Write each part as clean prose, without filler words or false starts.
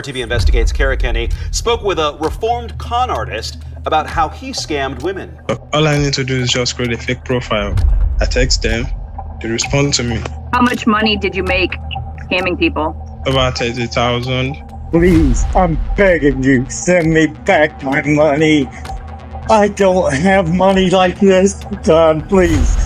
TV Investigates Kara Kenny spoke with a reformed con artist about how he scammed women. All I need to do is just create a fake profile. I text them, they respond to me. How much money did you make scamming people? About 30,000. Please, I'm begging you, send me back my money. I don't have money like this, Don, please.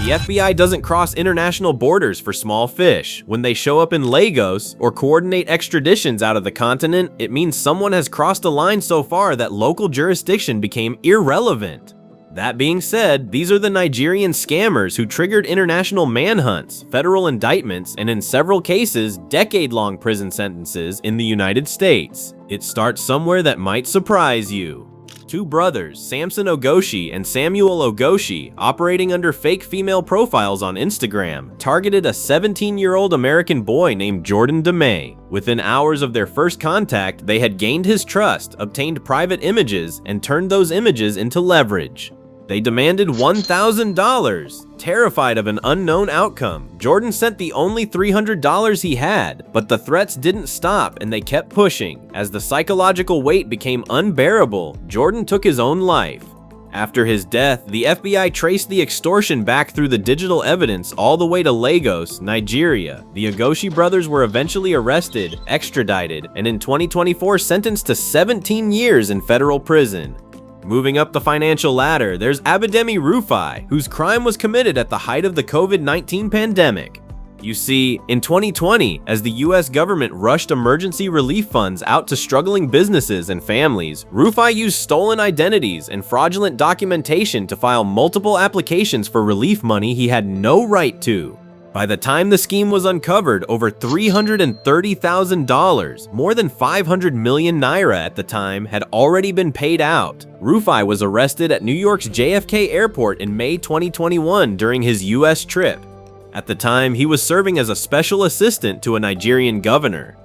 The FBI doesn't cross international borders for small fish. When they show up in Lagos or coordinate extraditions out of the continent, it means someone has crossed a line so far that local jurisdiction became irrelevant. That being said, these are the Nigerian scammers who triggered international manhunts, federal indictments, and in several cases, decade-long prison sentences in the United States. It starts somewhere that might surprise you. Two brothers, Samson Ogoshi and Samuel Ogoshi, operating under fake female profiles on Instagram, targeted a 17-year-old American boy named Jordan DeMay. Within hours of their first contact, they had gained his trust, obtained private images, and turned those images into leverage. They demanded $1,000. Terrified of an unknown outcome, Jordan sent the only $300 he had, but the threats didn't stop and they kept pushing. As the psychological weight became unbearable, Jordan took his own life. After his death, the FBI traced the extortion back through the digital evidence all the way to Lagos, Nigeria. The Ogoshi brothers were eventually arrested, extradited, and in 2024 sentenced to 17 years in federal prison. Moving up the financial ladder, there's Abidemi Rufai, whose crime was committed at the height of the COVID-19 pandemic. You see, in 2020, as the US government rushed emergency relief funds out to struggling businesses and families, Rufai used stolen identities and fraudulent documentation to file multiple applications for relief money he had no right to. By the time the scheme was uncovered, over $330,000, more than 500 million naira at the time, had already been paid out. Rufai was arrested at New York's JFK Airport in May 2021 during his US trip. At the time, he was serving as a special assistant to a Nigerian governor.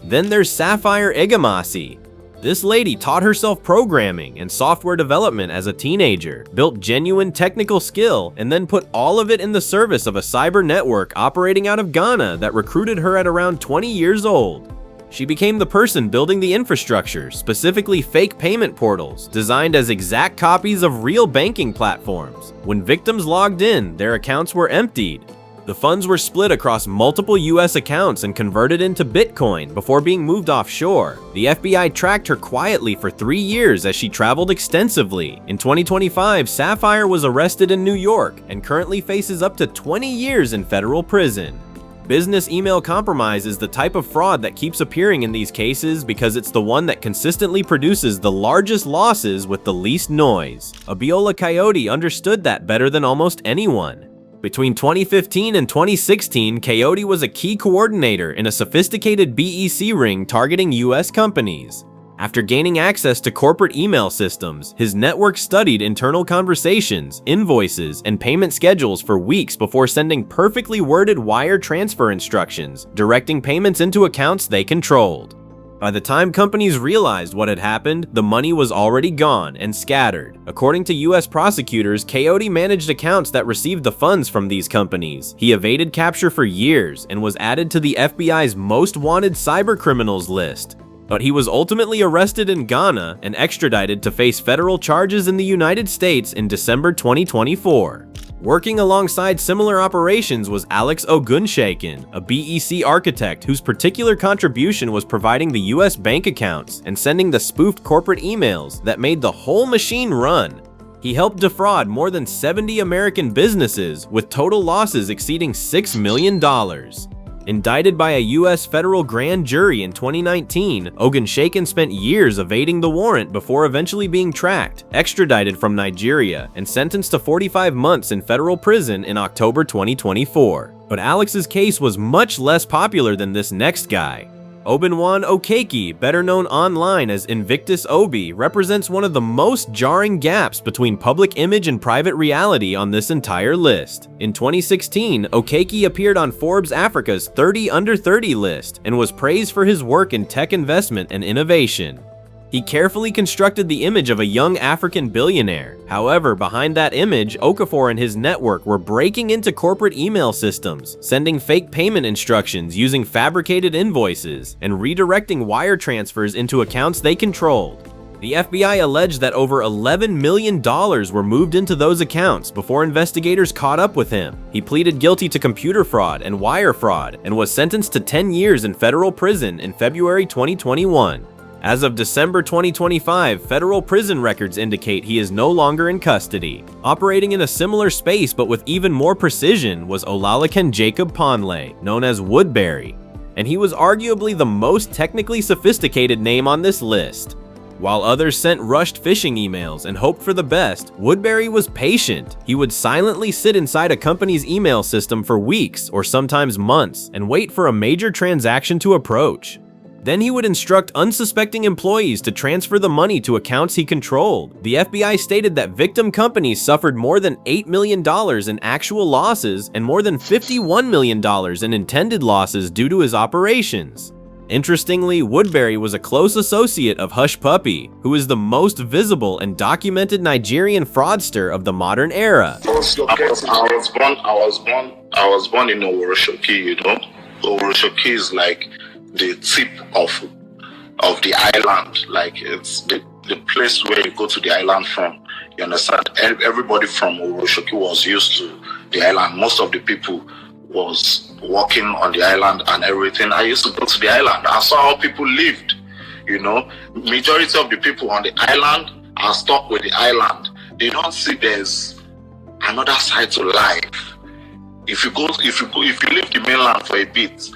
Then there's Sapphire Egemasi. This lady taught herself programming and software development as a teenager, built genuine technical skill, and then put all of it in the service of a cyber network operating out of Ghana that recruited her at around 20 years old. She became the person building the infrastructure, specifically fake payment portals, designed as exact copies of real banking platforms. When victims logged in, their accounts were emptied. The funds were split across multiple US accounts and converted into Bitcoin before being moved offshore. The FBI tracked her quietly for 3 years as she traveled extensively. In 2025, Sapphire was arrested in New York and currently faces up to 20 years in federal prison. Business email compromise is the type of fraud that keeps appearing in these cases because it's the one that consistently produces the largest losses with the least noise. Abiola Coyote understood that better than almost anyone. Between 2015 and 2016, Coyote was a key coordinator in a sophisticated BEC ring targeting US companies. After gaining access to corporate email systems, his network studied internal conversations, invoices, and payment schedules for weeks before sending perfectly worded wire transfer instructions, directing payments into accounts they controlled. By the time companies realized what had happened, the money was already gone and scattered. According to US prosecutors, Coyote managed accounts that received the funds from these companies. He evaded capture for years and was added to the FBI's most wanted cybercriminals list. But he was ultimately arrested in Ghana and extradited to face federal charges in the United States in December 2024. Working alongside similar operations was Alex Ogunshaken, a BEC architect whose particular contribution was providing the US bank accounts and sending the spoofed corporate emails that made the whole machine run. He helped defraud more than 70 American businesses with total losses exceeding $6 million. Indicted by a US federal grand jury in 2019, Ogunshaken spent years evading the warrant before eventually being tracked, extradited from Nigeria, and sentenced to 45 months in federal prison in October 2024. But Alex's case was much less popular than this next guy. Obinwan Okeke, better known online as Invictus Obi, represents one of the most jarring gaps between public image and private reality on this entire list. In 2016, Okeke appeared on Forbes Africa's 30 Under 30 list and was praised for his work in tech investment and innovation. He carefully constructed the image of a young African billionaire. However, behind that image, Okafor and his network were breaking into corporate email systems, sending fake payment instructions using fabricated invoices, and redirecting wire transfers into accounts they controlled. The FBI alleged that over $11 million were moved into those accounts before investigators caught up with him. He pleaded guilty to computer fraud and wire fraud and was sentenced to 10 years in federal prison in February 2021. As of December 2025, federal prison records indicate he is no longer in custody. Operating in a similar space but with even more precision was Olalekan Jacob Ponley, known as WoodBerry, and he was arguably the most technically sophisticated name on this list. While others sent rushed phishing emails and hoped for the best, WoodBerry was patient. He would silently sit inside a company's email system for weeks or sometimes months and wait for a major transaction to approach. Then he would instruct unsuspecting employees to transfer the money to accounts he controlled. The FBI stated that victim companies suffered more than $8 million in actual losses and more than $51 million in intended losses due to his operations. Interestingly, WoodBerry was a close associate of Hushpuppi, who is the most visible and documented Nigerian fraudster of the modern era. I was born in Oworoshoki, you know. Oworoshoki is like the tip of the island, like it's the place where you go to the island from. You understand? Everybody from Oworoshoki was used to the island. Most of the people was walking on the island and everything. I used to go to the island. I saw how people lived. You know, majority of the people on the island are stuck with the island. They don't see there's another side to life. If you leave the mainland for a bit,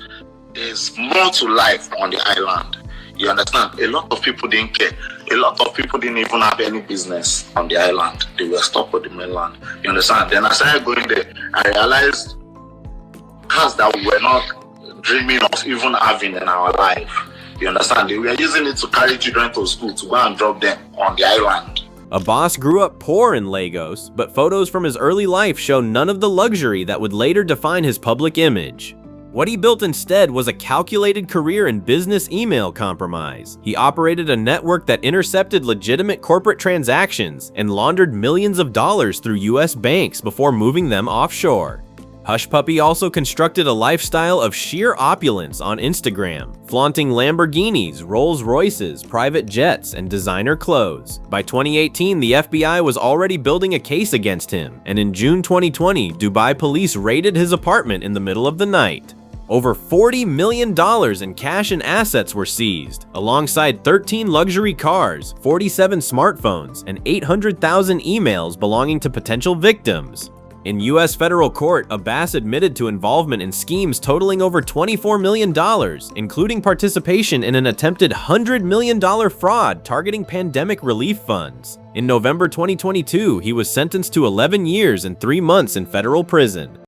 there's more to life on the island. You understand? A lot of people didn't care. A lot of people didn't even have any business on the island. They were stuck with the mainland. You understand? Then I started going there. I realized cars that we were not dreaming of even having in our life. You understand? They were using it to carry children to school, to go and drop them on the island. Abbas grew up poor in Lagos, but photos from his early life show none of the luxury that would later define his public image. What he built instead was a calculated career in business email compromise. He operated a network that intercepted legitimate corporate transactions and laundered millions of dollars through US banks before moving them offshore. Hushpuppi also constructed a lifestyle of sheer opulence on Instagram, flaunting Lamborghinis, Rolls-Royces, private jets, and designer clothes. By 2018, the FBI was already building a case against him, and in June 2020, Dubai police raided his apartment in the middle of the night. Over $40 million in cash and assets were seized, alongside 13 luxury cars, 47 smartphones, and 800,000 emails belonging to potential victims. In US federal court, Abbas admitted to involvement in schemes totaling over $24 million, including participation in an attempted $100 million fraud targeting pandemic relief funds. In November 2022, he was sentenced to 11 years and 3 months in federal prison.